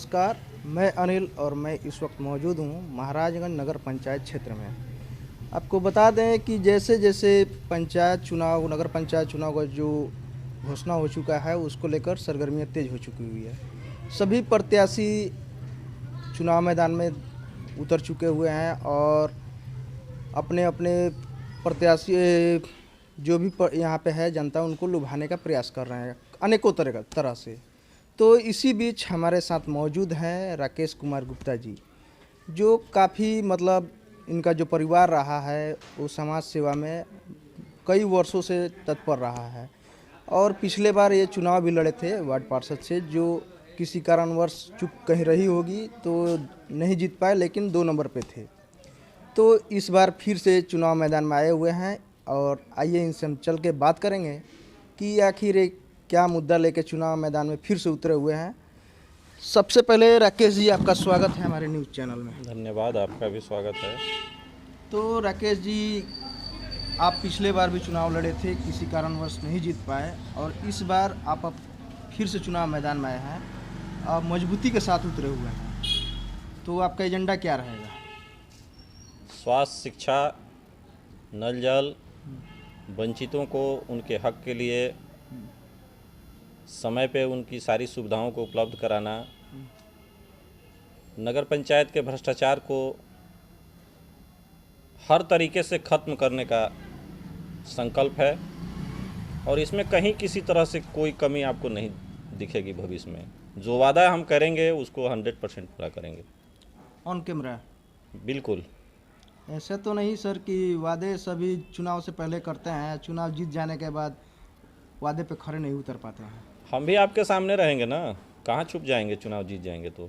नमस्कार, मैं अनिल और मैं इस वक्त मौजूद हूँ महाराजगंज नगर पंचायत क्षेत्र में। आपको बता दें कि जैसे जैसे पंचायत चुनाव नगर पंचायत चुनाव का जो घोषणा हो चुका है उसको लेकर सरगर्मियाँ तेज हो चुकी हुई है। सभी प्रत्याशी चुनाव मैदान में उतर चुके हुए हैं और अपने अपने प्रत्याशी जो भी यहाँ पे है जनता उनको लुभाने का प्रयास कर रहे हैं अनेकों तरह से। तो इसी बीच हमारे साथ मौजूद हैं राकेश कुमार गुप्ता जी, जो काफ़ी मतलब इनका जो परिवार रहा है वो समाज सेवा में कई वर्षों से तत्पर रहा है और पिछले बार ये चुनाव भी लड़े थे वार्ड पार्षद से, जो किसी कारणवश चुप कहीं रही होगी तो नहीं जीत पाए, लेकिन 2 नंबर पे थे। तो इस बार फिर से चुनाव मैदान में आए हुए हैं और आइए इनसे हम चल के बात करेंगे कि आखिर ये क्या मुद्दा लेके चुनाव मैदान में फिर से उतरे हुए हैं। सबसे पहले राकेश जी, आपका स्वागत है हमारे न्यूज़ चैनल में। धन्यवाद, आपका भी स्वागत है। तो राकेश जी, आप पिछले बार भी चुनाव लड़े थे, किसी कारणवश नहीं जीत पाए और इस बार आप अब फिर से चुनाव मैदान में आए हैं और मजबूती के साथ उतरे हुए हैं। तो आपका एजेंडा क्या रहेगा? स्वास्थ्य, शिक्षा, नल जल, वंचितों को उनके हक के लिए समय पे उनकी सारी सुविधाओं को उपलब्ध कराना, नगर पंचायत के भ्रष्टाचार को हर तरीके से ख़त्म करने का संकल्प है और इसमें कहीं किसी तरह से कोई कमी आपको नहीं दिखेगी। भविष्य में जो वादा हम करेंगे उसको 100% पूरा करेंगे। On camera? बिल्कुल। ऐसे तो नहीं सर कि वादे सभी चुनाव से पहले करते हैं, चुनाव जीत जाने के बाद वादे पे खड़े नहीं उतर पाते हैं। हम भी आपके सामने रहेंगे ना, कहाँ छुप जाएंगे चुनाव जीत जाएंगे तो।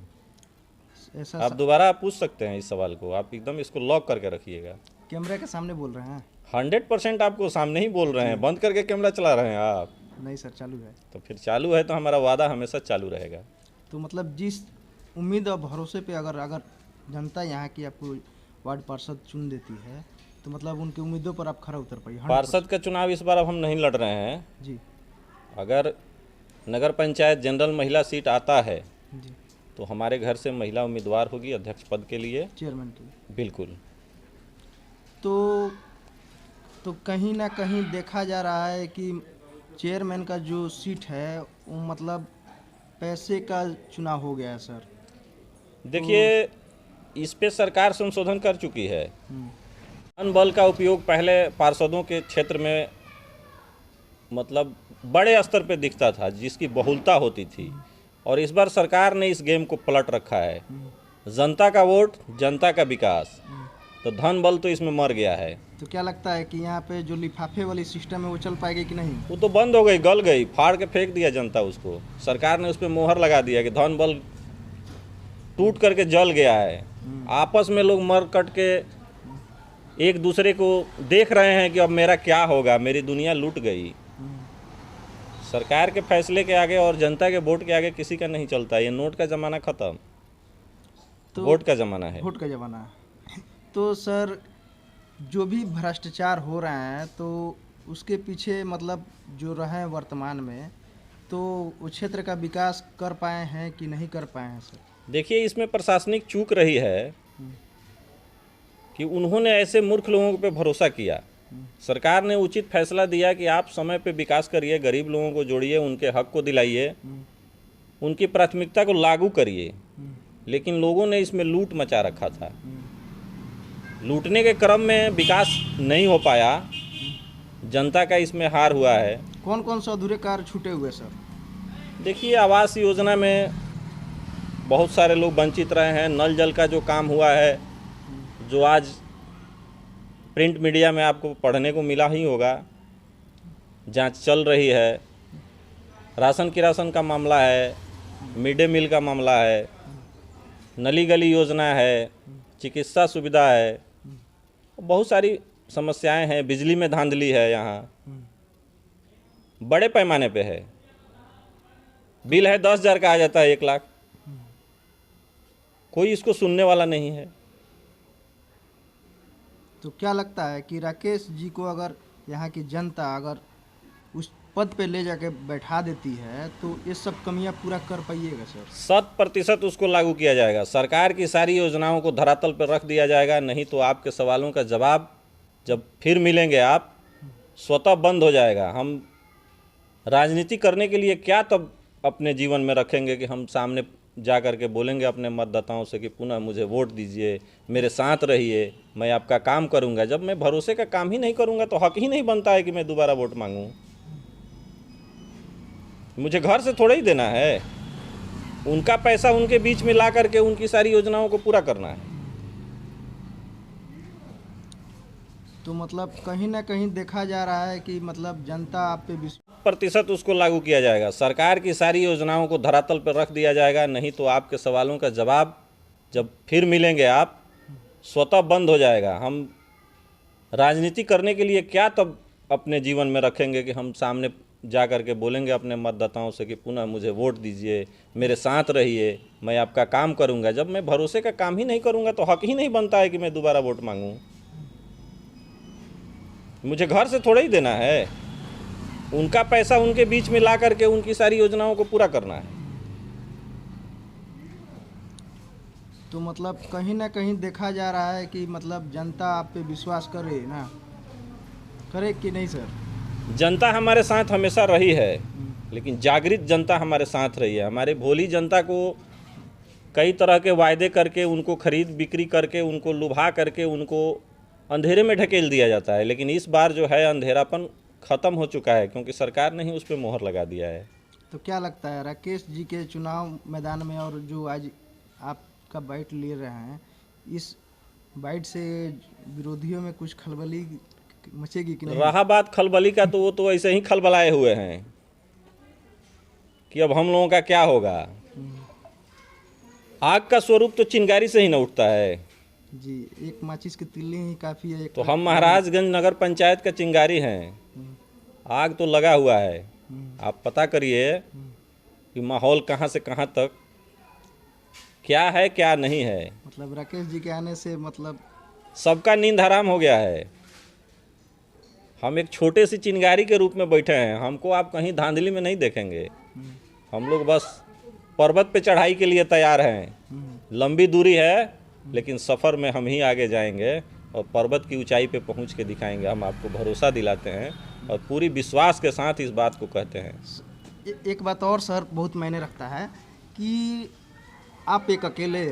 ऐसा आप दोबारा पूछ सकते हैं इस सवाल को, आप एकदम इसको लॉक करके रखिएगा। कैमरे के सामने बोल रहे हैं? 100% आपको सामने ही बोल रहे हैं, बंद करके कैमरा चला रहे हैं आप? नहीं सर, चालू है। तो फिर चालू है तो हमारा वादा हमेशा चालू रहेगा। तो मतलब जिस उम्मीद और भरोसे पे अगर जनता यहाँ की आपको वार्ड पार्षद चुन देती है तो मतलब उनकी उम्मीदों पर आप खरा उतर पाइए। पार्षद का चुनाव इस बार अब हम नहीं लड़ रहे हैं जी। अगर नगर पंचायत जनरल महिला सीट आता है जी, तो हमारे घर से महिला उम्मीदवार होगी अध्यक्ष पद के लिए, चेयरमैन के लिए। बिल्कुल। तो कहीं ना कहीं देखा जा रहा है कि चेयरमैन का जो सीट है वो मतलब पैसे का चुनाव हो गया है सर। देखिए, इस पे सरकार संशोधन कर चुकी है। हम्म, धन बल का उपयोग पहले पार्षदों के क्षेत्र में मतलब बड़े स्तर पे दिखता था, जिसकी बहुलता होती थी, और इस बार सरकार ने इस गेम को पलट रखा है। जनता का वोट, जनता का विकास, तो धन बल तो इसमें मर गया है। तो क्या लगता है कि यहाँ पे जो लिफाफे वाली सिस्टम है वो चल पाएगी कि नहीं? वो तो बंद हो गई, गल गई, फाड़ के फेंक दिया जनता उसको। सरकार ने उस पर मोहर लगा दिया कि धन बल टूट करके जल गया है। आपस में लोग मर कट के एक दूसरे को देख रहे हैं कि अब मेरा क्या होगा, मेरी दुनिया लूट गई। सरकार के फैसले के आगे और जनता के वोट के आगे किसी का नहीं चलता। ये नोट का ज़माना ख़त्म, तो वोट का ज़माना है। वोट का ज़माना है। तो सर, जो भी भ्रष्टाचार हो रहे हैं तो उसके पीछे मतलब जो रहे वर्तमान में, तो वो क्षेत्र का विकास कर पाए हैं कि नहीं कर पाए हैं सर? देखिए, इसमें प्रशासनिक चूक रही है कि उन्होंने ऐसे मूर्ख लोगों पे भरोसा किया। सरकार ने उचित फैसला दिया कि आप समय पे विकास करिए, गरीब लोगों को जोड़िए, उनके हक को दिलाइए, उनकी प्राथमिकता को लागू करिए, लेकिन लोगों ने इसमें लूट मचा रखा था। लूटने के क्रम में विकास नहीं हो पाया, जनता का इसमें हार हुआ है। कौन कौन से अधूरे कार्य छूटे हुए सर? देखिए, आवास योजना में बहुत सारे लोग वंचित रहे हैं। नल जल का जो काम हुआ है, जो आज प्रिंट मीडिया में आपको पढ़ने को मिला ही होगा, जांच चल रही है। राशन किरासन का मामला है, मिड डे मील का मामला है, नली गली योजना है, चिकित्सा सुविधा है, बहुत सारी समस्याएं हैं। बिजली में धांधली है, यहाँ बड़े पैमाने पे है। बिल है 10,000 का, आ जाता है 1 लाख। कोई इसको सुनने वाला नहीं है। तो क्या लगता है कि राकेश जी को अगर यहाँ की जनता अगर उस पद पे ले जाके बैठा देती है, तो ये सब कमियां पूरा कर पाइएगा सर? 100% उसको लागू किया जाएगा। सरकार की सारी योजनाओं को धरातल पर रख दिया जाएगा, नहीं तो आपके सवालों का जवाब जब फिर मिलेंगे आप स्वतः बंद हो जाएगा। हम राजनीति करने के लिए क्या तब अपने जीवन में रखेंगे कि हम सामने जा कर के बोलेंगे अपने मतदाताओं से कि पुनः मुझे वोट दीजिए, मेरे साथ रहिए, मैं आपका काम करूंगा। जब मैं भरोसे का काम ही नहीं करूंगा तो हक ही नहीं बनता है कि मैं दोबारा वोट मांगूं। मुझे घर से थोड़ा ही देना है, उनका पैसा उनके बीच में ला करके उनकी सारी योजनाओं को पूरा करना है। तो मतलब कहीं ना कहीं देखा जा रहा है कि मतलब जनता आप पे 100% उसको लागू किया जाएगा। सरकार की सारी योजनाओं को धरातल पर रख दिया जाएगा, नहीं तो आपके सवालों का जवाब जब फिर मिलेंगे आप स्वतः बंद हो जाएगा। हम राजनीति करने के लिए क्या तब अपने जीवन में रखेंगे कि हम सामने जा कर के बोलेंगे अपने मतदाताओं से कि पुनः मुझे वोट दीजिए, मेरे साथ रहिए, मैं आपका काम करूंगा। जब मैं भरोसे का काम ही नहीं करूंगा तो हक ही नहीं बनता है कि मैं दोबारा वोट मांगूं। मुझे घर से थोड़ा ही देना है, उनका पैसा उनके बीच में ला करके उनकी सारी योजनाओं को पूरा करना है। तो मतलब कहीं ना कहीं देखा जा रहा है कि मतलब जनता आप पे विश्वास करे ना, करे कि नहीं सर? जनता हमारे साथ हमेशा रही है, लेकिन जागृत जनता हमारे साथ रही है। हमारे भोली जनता को कई तरह के वायदे करके, उनको खरीद बिक्री करके, उनको लुभा करके उनको अंधेरे में ढकेल दिया जाता है। लेकिन इस बार जो है अंधेरापन ख़त्म हो चुका है, क्योंकि सरकार ने ही उस पर मोहर लगा दिया है। तो क्या लगता है राकेश जी के चुनाव मैदान में और जो आज आपका बाइट ले रहे हैं, इस बाइट से विरोधियों में कुछ खलबली मचेगी कि नहीं? रहा बात खलबली का, तो वो तो ऐसे ही खलबलाए हुए हैं कि अब हम लोगों का क्या होगा। आग का स्वरूप तो चिंगारी से ही न उठता है जी। एक माचिस की तिल्ली ही काफ़ी है। तो हम महाराजगंज नगर पंचायत का चिंगारी हैं, आग तो लगा हुआ है। आप पता करिए कि माहौल कहाँ से कहाँ तक क्या है क्या नहीं है। मतलब राकेश जी के आने से मतलब सबका नींद हराम हो गया है। हम एक छोटे सी चिंगारी के रूप में बैठे हैं, हमको आप कहीं धांधली में नहीं देखेंगे। हम लोग बस पर्वत पे चढ़ाई के लिए तैयार हैं। लंबी दूरी है, लेकिन सफ़र में हम ही आगे जाएंगे और पर्वत की ऊंचाई पे पहुंच के दिखाएंगे। हम आपको भरोसा दिलाते हैं और पूरी विश्वास के साथ इस बात को कहते हैं। एक बात और सर बहुत मायने रखता है कि आप एक अकेले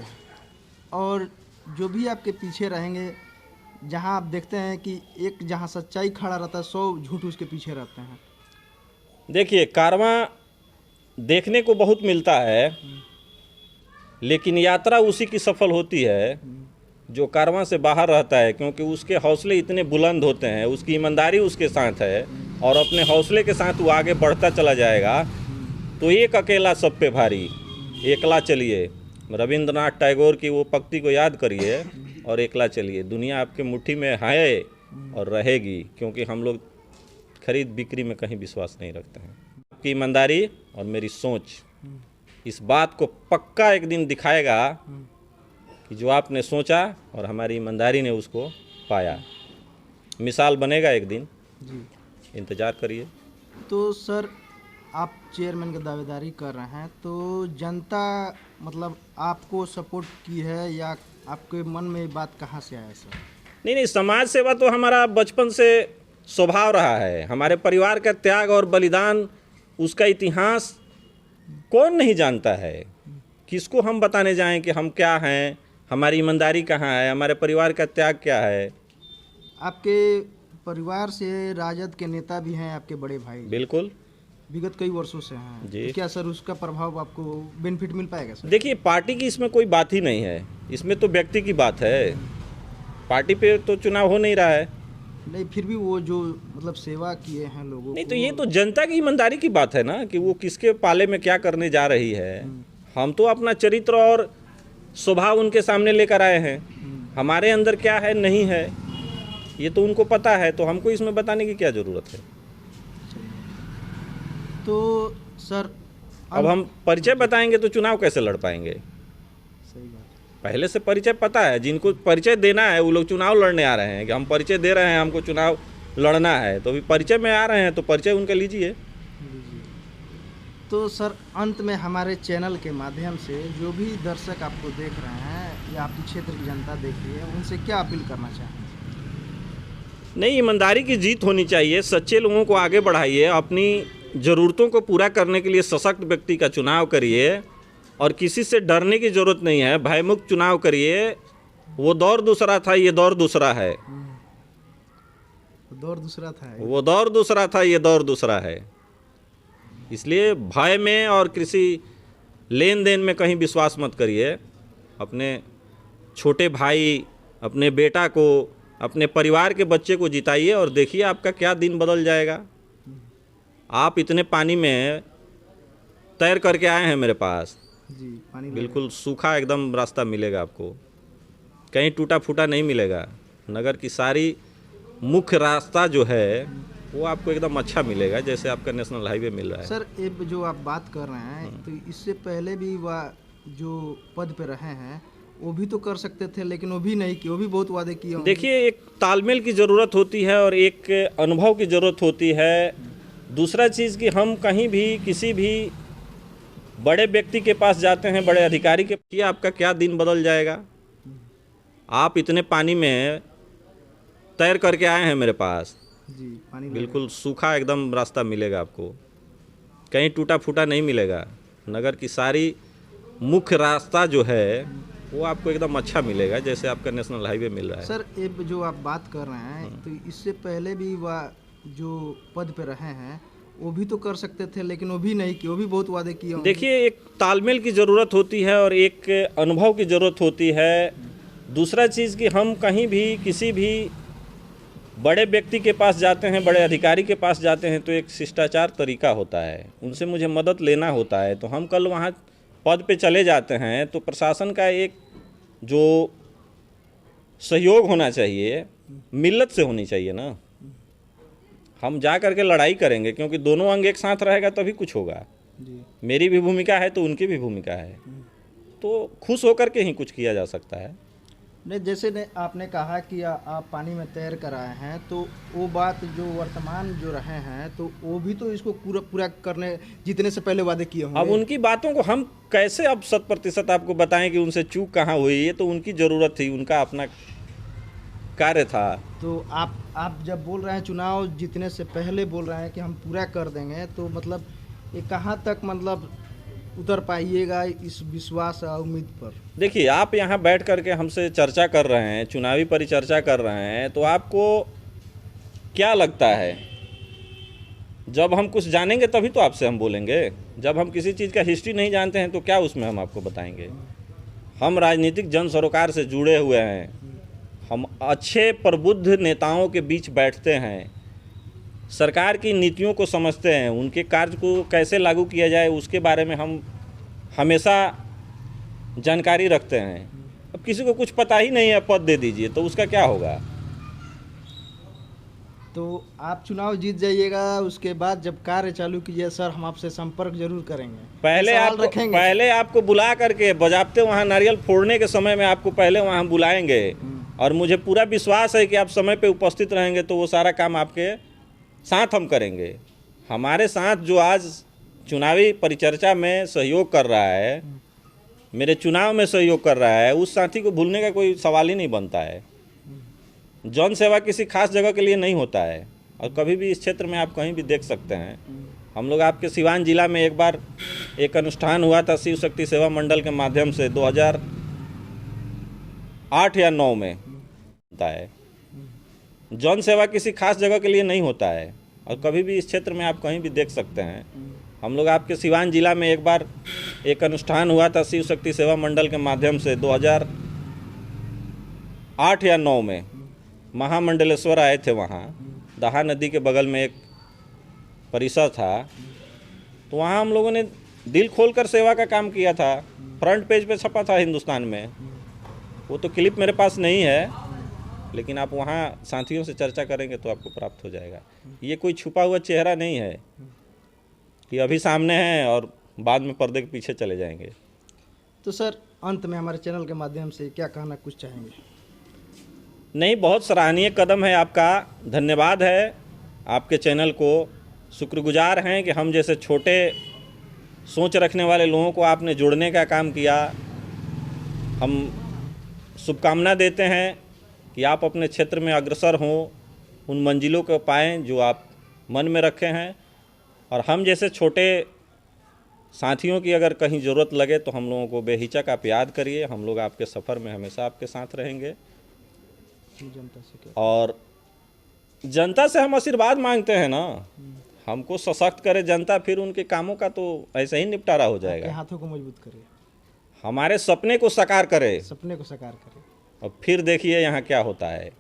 और जो भी आपके पीछे रहेंगे, जहां आप देखते हैं कि एक जहां सच्चाई खड़ा रहता है, 100 झूठ उसके पीछे रहते हैं। देखिए, कारवां देखने को बहुत मिलता है, लेकिन यात्रा उसी की सफल होती है जो कारवां से बाहर रहता है, क्योंकि उसके हौसले इतने बुलंद होते हैं, उसकी ईमानदारी उसके साथ है और अपने हौसले के साथ वो आगे बढ़ता चला जाएगा। तो एक अकेला सब पे भारी, एकला चलिए। रविंद्रनाथ टैगोर की वो पंक्ति को याद करिए और एकला चलिए। दुनिया आपके मुट्ठी में है और रहेगी, क्योंकि हम लोग खरीद बिक्री में कहीं विश्वास नहीं रखते हैं। आपकी ईमानदारी और मेरी सोच इस बात को पक्का एक दिन दिखाएगा कि जो आपने सोचा और हमारी ईमानदारी ने उसको पाया। मिसाल बनेगा एक दिन जी, इंतज़ार करिए। तो सर आप चेयरमैन की दावेदारी कर रहे हैं, तो जनता मतलब आपको सपोर्ट की है या आपके मन में ये बात कहाँ से आया सर? नहीं, समाज सेवा तो हमारा बचपन से स्वभाव रहा है। हमारे परिवार का त्याग और बलिदान, उसका इतिहास कौन नहीं जानता है। किसको हम बताने जाएं कि हम क्या हैं, हमारी ईमानदारी कहाँ है, हमारे परिवार का त्याग क्या है। आपके परिवार से राजद के नेता भी हैं, आपके बड़े भाई बिल्कुल, विगत कई वर्षों से हैं जी। तो क्या सर उसका प्रभाव आपको बेनिफिट मिल पाएगा सर? देखिए, पार्टी की इसमें कोई बात ही नहीं है, इसमें तो व्यक्ति की बात है। पार्टी पे तो चुनाव हो नहीं रहा है। नहीं, फिर भी वो जो मतलब सेवा किए हैं लोगों नहीं, को, तो ये तो जनता की ईमानदारी की बात है ना कि वो किसके पाले में क्या करने जा रही है। हम तो अपना चरित्र और स्वभाव उनके सामने लेकर आए हैं। हमारे अंदर क्या है नहीं है ये तो उनको पता है, तो हमको इसमें बताने की क्या ज़रूरत है। तो सर अब हम परिचय बताएंगे तो चुनाव कैसे लड़ पाएंगे? सही बात। पहले से परिचय पता है। जिनको परिचय देना है वो लोग चुनाव लड़ने आ रहे हैं कि हम परिचय दे रहे हैं, हमको चुनाव लड़ना है। तो अभी परिचय में आ रहे हैं तो परिचय उनका लीजिए। तो सर अंत में हमारे चैनल के माध्यम से जो भी दर्शक आपको देख रहे हैं या आपकी क्षेत्र की जनता देख रही है, उनसे क्या अपील करना चाहेंगे? नहीं, ईमानदारी की जीत होनी चाहिए। सच्चे लोगों को आगे बढ़ाइए, अपनी ज़रूरतों को पूरा करने के लिए सशक्त व्यक्ति का चुनाव करिए और किसी से डरने की ज़रूरत नहीं है। भयमुक्त चुनाव करिए। वो दौर दूसरा था, ये दौर दूसरा है। दौर दूसरा था, वो दौर दूसरा था, ये दौर दूसरा है। इसलिए भय में और किसी लेन देन में कहीं विश्वास मत करिए। अपने छोटे भाई, अपने बेटा को, अपने परिवार के बच्चे को जिताइए और देखिए आपका क्या दिन बदल जाएगा। आप इतने पानी में तैर करके आए हैं मेरे पास जी, पानी बिल्कुल सूखा एकदम रास्ता मिलेगा आपको, कहीं टूटा फूटा नहीं मिलेगा। नगर की सारी मुख्य रास्ता जो है वो आपको एकदम अच्छा मिलेगा, जैसे आपका नेशनल हाईवे मिल रहा है। सर ये जो आप बात कर रहे हैं, तो इससे पहले भी वह जो पद पे रहे हैं वो भी तो कर सकते थे, लेकिन वो भी नहीं किए, वो भी बहुत वादे किए होंगे। देखिए, एक तालमेल की ज़रूरत होती है और एक अनुभव की ज़रूरत होती है। दूसरा चीज़ कि हम कहीं भी किसी भी बड़े व्यक्ति के पास जाते हैं, बड़े अधिकारी के पास, आपका क्या दिन बदल जाएगा। आप इतने पानी में तैर करके आए हैं मेरे पास जी, पानी बिल्कुल सूखा एकदम रास्ता मिलेगा आपको, कहीं टूटा फूटा नहीं मिलेगा। नगर की सारी मुख्य रास्ता जो है वो आपको एकदम अच्छा मिलेगा, जैसे आपका नेशनल हाईवे मिल रहा है। सर ये जो आप बात कर रहे हैं, तो इससे पहले भी वह जो पद पे रहे हैं वो भी तो कर सकते थे, लेकिन वो भी नहीं किए, वो भी बहुत वादे किए होंगे। देखिए, एक तालमेल की ज़रूरत होती है और एक अनुभव की ज़रूरत होती है। दूसरा चीज़ कि हम कहीं भी किसी भी बड़े व्यक्ति के पास जाते हैं, बड़े अधिकारी के पास जाते हैं, तो एक शिष्टाचार तरीका होता है, उनसे मुझे मदद लेना होता है। तो हम कल वहाँ पद पे चले जाते हैं तो प्रशासन का एक जो सहयोग होना चाहिए, मिल्लत से होनी चाहिए ना। हम जा करके लड़ाई करेंगे क्योंकि दोनों अंग एक साथ रहेगा तभी कुछ होगा। जी, मेरी भी भूमिका है तो उनकी भी भूमिका है, तो खुश होकर के ही कुछ किया जा सकता है। नहीं जैसे ने आपने कहा कि आप पानी में तैर कर आए हैं, तो वो बात जो वर्तमान जो रहे हैं तो वो भी तो इसको पूरा करने जीतने से पहले वादे किए होंगे। अब उनकी बातों को हम कैसे अब 100% आपको बताएं कि उनसे चूक कहाँ हुई। ये तो उनकी ज़रूरत थी, उनका अपना कार्य था। तो आप जब बोल रहे हैं चुनाव जीतने से पहले बोल रहे हैं कि हम पूरा कर देंगे, तो मतलब ये कहाँ तक मतलब उतर पाइएगा इस विश्वास और उम्मीद पर? देखिए, आप यहाँ बैठ करके हमसे चर्चा कर रहे हैं, चुनावी परिचर्चा कर रहे हैं, तो आपको क्या लगता है? जब हम कुछ जानेंगे तभी तो आपसे हम बोलेंगे। जब हम किसी चीज़ का हिस्ट्री नहीं जानते हैं तो क्या उसमें हम आपको बताएंगे। हम राजनीतिक जन सरोकार से जुड़े हुए हैं, हम अच्छे प्रबुद्ध नेताओं के बीच बैठते हैं, सरकार की नीतियों को समझते हैं, उनके कार्य को कैसे लागू किया जाए उसके बारे में हम हमेशा जानकारी रखते हैं। अब किसी को कुछ पता ही नहीं है, पद दे दीजिए तो उसका क्या होगा। तो आप चुनाव जीत जाइएगा, उसके बाद जब कार्य चालू कीजिए सर, हम आपसे संपर्क जरूर करेंगे। पहले आपको बुला करके बजाबते वहाँ नारियल फोड़ने के समय में आपको पहले वहाँ बुलाएंगे और मुझे पूरा विश्वास है कि आप समय पे उपस्थित रहेंगे तो वो सारा काम आपके साथ हम करेंगे। हमारे साथ जो आज चुनावी परिचर्चा में सहयोग कर रहा है, मेरे चुनाव में सहयोग कर रहा है, उस साथी को भूलने का कोई सवाल ही नहीं बनता है। जन सेवा किसी खास जगह के लिए नहीं होता है और कभी भी इस क्षेत्र में आप कहीं भी देख सकते हैं। हम लोग आपके सिवान जिला में एक बार एक अनुष्ठान हुआ था शिव शक्ति सेवा मंडल के माध्यम से 2008 या 9 में होता है। जन सेवा किसी खास जगह के लिए नहीं होता है और कभी भी इस क्षेत्र में आप कहीं भी देख सकते हैं। हम लोग आपके सिवान जिला में एक बार एक अनुष्ठान हुआ था शिव शक्ति सेवा मंडल के माध्यम से 2008 या 9 में। महामंडलेश्वर आए थे, वहाँ दहा नदी के बगल में एक परिसर था, तो वहाँ हम लोगों ने दिल खोलकर सेवा का काम किया था। फ्रंट पेज पे छपा था हिंदुस्तान में। वो तो क्लिप मेरे पास नहीं है, लेकिन आप वहाँ साथियों से चर्चा करेंगे तो आपको प्राप्त हो जाएगा। ये कोई छुपा हुआ चेहरा नहीं है कि अभी सामने है और बाद में पर्दे के पीछे चले जाएंगे। तो सर अंत में हमारे चैनल के माध्यम से क्या कहना कुछ चाहेंगे? नहीं, बहुत सराहनीय कदम है आपका, धन्यवाद है आपके चैनल को। शुक्रगुजार हैं कि हम जैसे छोटे सोच रखने वाले लोगों को आपने जोड़ने का काम किया। हम शुभकामना देते हैं कि आप अपने क्षेत्र में अग्रसर हों, उन मंजिलों को पाएं जो आप मन में रखे हैं। और हम जैसे छोटे साथियों की अगर कहीं ज़रूरत लगे तो हम लोगों को बेहिचक आप याद करिए, हम लोग आपके सफ़र में हमेशा आपके साथ रहेंगे। जनता से क्या? और जनता से हम आशीर्वाद मांगते हैं ना, हमको सशक्त करे जनता, फिर उनके कामों का तो ऐसे ही निपटारा हो आपके जाएगा। हाथों को मजबूत करे, हमारे सपने को साकार करे, सपने को साकार करे। और फिर देखिए यहाँ क्या होता है।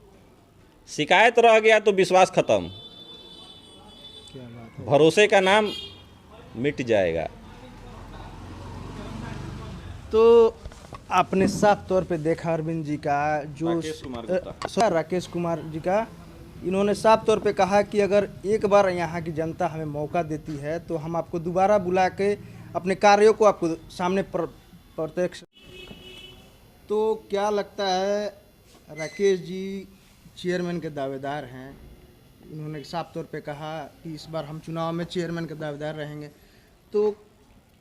शिकायत रह गया तो विश्वास खत्म, क्या बात है। भरोसे का नाम मिट जाएगा। तो आपने साफ तौर पे देखा अरविंद जी का जो राकेश कुमार जी का, इन्होंने साफ तौर पे कहा कि अगर एक बार यहाँ की जनता हमें मौका देती है तो हम आपको दोबारा बुला के अपने कार्यों को आपको सामने प्रत्यक्ष। तो क्या लगता है, राकेश जी चेयरमैन के दावेदार हैं, इन्होंने साफ तौर पे कहा कि इस बार हम चुनाव में चेयरमैन के दावेदार रहेंगे, तो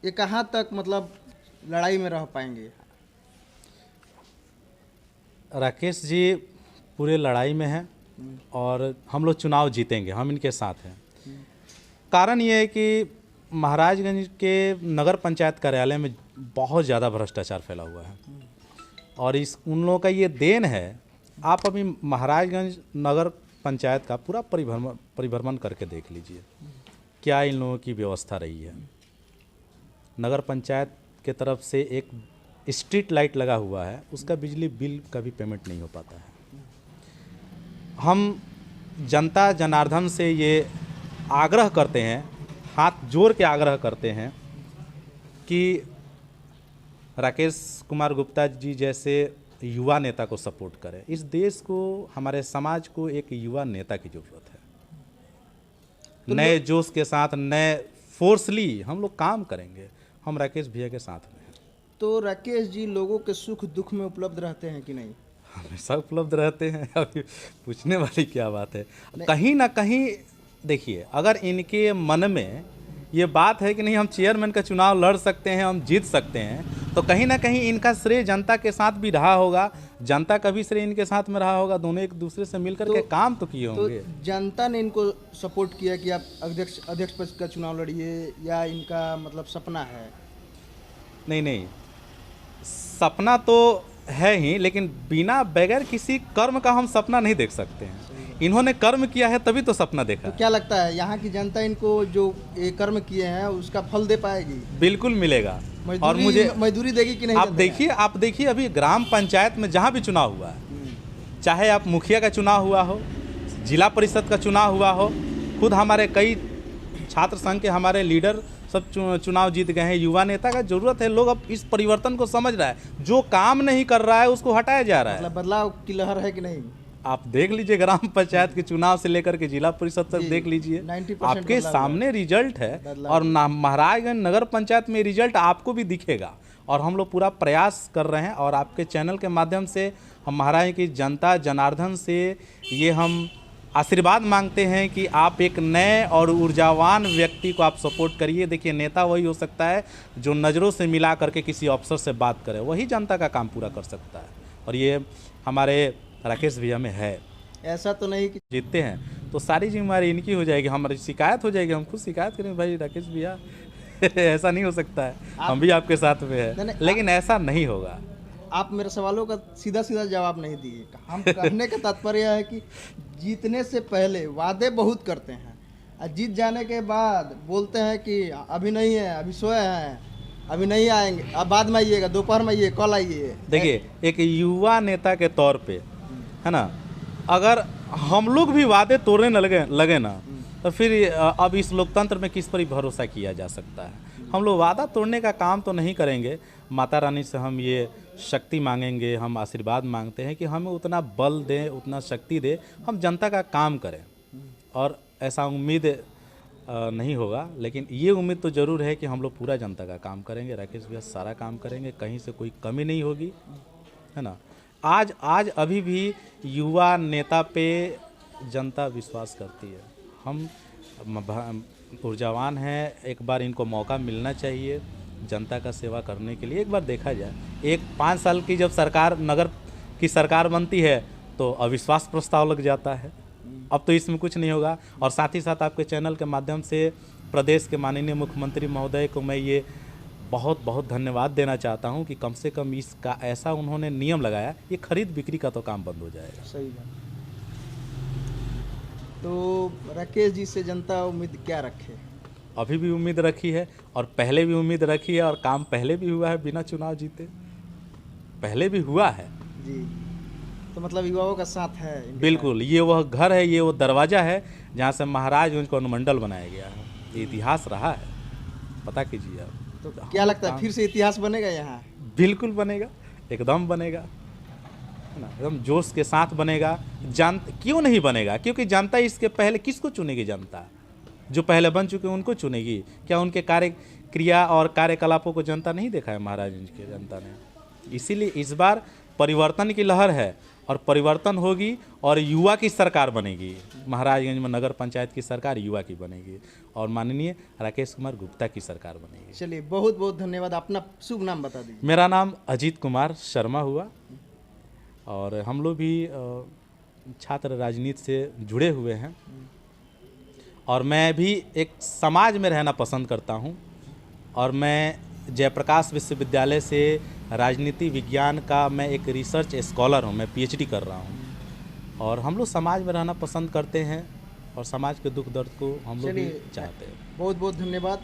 ये कहाँ तक मतलब लड़ाई में रह पाएंगे? राकेश जी पूरे लड़ाई में हैं और हम लोग चुनाव जीतेंगे, हम इनके साथ हैं। कारण ये है कि महाराजगंज के नगर पंचायत कार्यालय में बहुत ज़्यादा भ्रष्टाचार फैला हुआ है और उन लोगों का ये देन है। आप अभी महाराजगंज नगर पंचायत का पूरा परिभ्रमण करके देख लीजिए, क्या इन लोगों की व्यवस्था रही है। नगर पंचायत के तरफ से एक स्ट्रीट लाइट लगा हुआ है, उसका बिजली बिल का भी पेमेंट नहीं हो पाता है। हम जनता जनार्दन से ये आग्रह करते हैं, हाथ जोड़ के आग्रह करते हैं कि राकेश कुमार गुप्ता जी जैसे युवा नेता को सपोर्ट करें। इस देश को, हमारे समाज को एक युवा नेता की ज़रूरत है। नए जोश के साथ, नए फोर्सली हम लोग काम करेंगे। हम राकेश भैया के साथ में हैं। तो राकेश जी लोगों के सुख दुख में उपलब्ध रहते हैं कि नहीं? हमेशा उपलब्ध रहते हैं। अभी पूछने वाली क्या बात है। कहीं ना कहीं देखिए, अगर इनके मन में ये बात है कि नहीं हम चेयरमैन का चुनाव लड़ सकते हैं, हम जीत सकते हैं, तो कहीं ना कहीं इनका श्रेय जनता के साथ भी रहा होगा, जनता का भी श्रेय इनके साथ में रहा होगा। दोनों एक दूसरे से मिलकर के काम तो किए होंगे। तो जनता ने इनको सपोर्ट किया कि आप अध्यक्ष पद का चुनाव लड़िए, या इनका मतलब सपना है? नहीं, सपना तो है ही, लेकिन बिना बगैर किसी कर्म का हम सपना नहीं देख सकते हैं। इन्होंने कर्म किया है तभी तो सपना देखा। तो क्या लगता है यहाँ की जनता इनको जो ये कर्म किए हैं उसका फल दे पाएगी? बिल्कुल मिलेगा। और मुझे मजदूरी देगी कि नहीं? आप देखिए अभी ग्राम पंचायत में जहाँ भी चुनाव हुआ है, चाहे आप मुखिया का चुनाव हुआ हो, जिला परिषद का चुनाव हुआ हो, खुद हमारे कई छात्र संघ के हमारे लीडर सब चुनाव जीत गए हैं। युवा नेता का जरूरत है। लोग अब इस परिवर्तन को समझ रहा है, जो काम नहीं कर रहा है उसको हटाया जा रहा है। मतलब बदलाव की लहर है कि नहीं? आप देख लीजिए, ग्राम पंचायत के चुनाव से लेकर के जिला परिषद तक देख लीजिए, 90% आपके सामने रिजल्ट है। और महाराजगंज नगर पंचायत में रिजल्ट आपको भी दिखेगा। और हम लोग पूरा प्रयास कर रहे हैं और आपके चैनल के माध्यम से हम महाराज की जनता जनार्दन से ये हम आशीर्वाद मांगते हैं कि आप एक नए और ऊर्जावान व्यक्ति को आप सपोर्ट करिए। देखिए, नेता वही हो सकता है जो नज़रों से मिला करके किसी अफसर से बात करे, वही जनता का काम पूरा कर सकता है। और ये हमारे राकेश भैया में है। ऐसा तो नहीं कि जीतते हैं तो सारी जिम्मेदारी इनकी हो जाएगी, हमारी शिकायत हो जाएगी, हम खुद शिकायत करेंगे भाई राकेश भैया ऐसा नहीं हो सकता है। हम भी आपके साथ में है, लेकिन ऐसा नहीं होगा। आप मेरे सवालों का सीधा जवाब नहीं दिए। हम कहने का तात्पर्य है कि जीतने से पहले वादे बहुत करते हैं और जीत जाने के बाद बोलते हैं कि अभी नहीं है, अभी सोए हैं, अभी नहीं आएंगे, अब बाद में आइएगा, दोपहर में आइए, कल आइए। देखिए, एक युवा नेता के तौर पे है ना, अगर हम लोग भी वादे तोड़ने लगे ना, तो फिर अब इस लोकतंत्र में किस पर भरोसा किया जा सकता है। हम लोग वादा तोड़ने का काम तो नहीं करेंगे। माता रानी से हम ये शक्ति मांगेंगे, हम आशीर्वाद मांगते हैं कि हमें उतना बल दें, उतना शक्ति दे, हम जनता का काम करें। और ऐसा उम्मीद नहीं होगा, लेकिन ये उम्मीद तो ज़रूर है कि हम लोग पूरा जनता का काम करेंगे। राकेश भैया सारा काम करेंगे, कहीं से कोई कमी नहीं होगी, है ना। आज आज अभी भी युवा नेता पे जनता विश्वास करती है। हम ऊर्जावान हैं, एक बार इनको मौका मिलना चाहिए जनता का सेवा करने के लिए। एक बार देखा जाए, एक 5 साल की जब सरकार नगर की सरकार बनती है तो अविश्वास प्रस्ताव लग जाता है। अब तो इसमें कुछ नहीं होगा। और साथ ही साथ आपके चैनल के माध्यम से प्रदेश के माननीय मुख्यमंत्री महोदय को मैं ये बहुत बहुत धन्यवाद देना चाहता हूं कि कम से कम इसका ऐसा उन्होंने नियम लगाया, ये खरीद बिक्री का तो काम बंद हो जाएगा। सही बात। तो राकेश जी से जनता उम्मीद क्या रखे? अभी भी उम्मीद रखी है और पहले भी उम्मीद रखी है, और काम पहले भी हुआ है बिना चुनाव जीते, पहले भी हुआ है जी। तो मतलब युवाओं का साथ है इनके बिल्कुल। ये वह घर है, ये वो दरवाज़ा है जहाँ से महाराजगंज को अनुमंडल बनाया गया है। ये इतिहास रहा है, पता कीजिए आप। तो क्या लगता है फिर से इतिहास बनेगा यहाँ? बिल्कुल बनेगा, एकदम बनेगा, है ना, एकदम जोश के साथ बनेगा। क्यों नहीं बनेगा? क्योंकि जनता इसके पहले किसको चुनेगी? जनता जो पहले बन चुके हैं उनको चुनेगी। क्या उनके कार्य क्रिया और कार्यकलापों को जनता नहीं देखा है? महाराजगंज के जनता ने। इसीलिए इस बार परिवर्तन की लहर है और परिवर्तन होगी और युवा की सरकार बनेगी। महाराजगंज में नगर पंचायत की सरकार युवा की बनेगी और माननीय राकेश कुमार गुप्ता की सरकार बनेगी। चलिए, बहुत बहुत धन्यवाद। अपना शुभ नाम बता दीजिए। मेरा नाम अजीत कुमार शर्मा हुआ और हम लोग भी छात्र राजनीति से जुड़े हुए हैं और मैं भी एक समाज में रहना पसंद करता हूं। और मैं जयप्रकाश विश्वविद्यालय से राजनीति विज्ञान का मैं एक रिसर्च स्कॉलर हूं, मैं पीएचडी कर रहा हूं। और हम लोग समाज में रहना पसंद करते हैं और समाज के दुख दर्द को हम लोग भी चाहते हैं। बहुत बहुत धन्यवाद।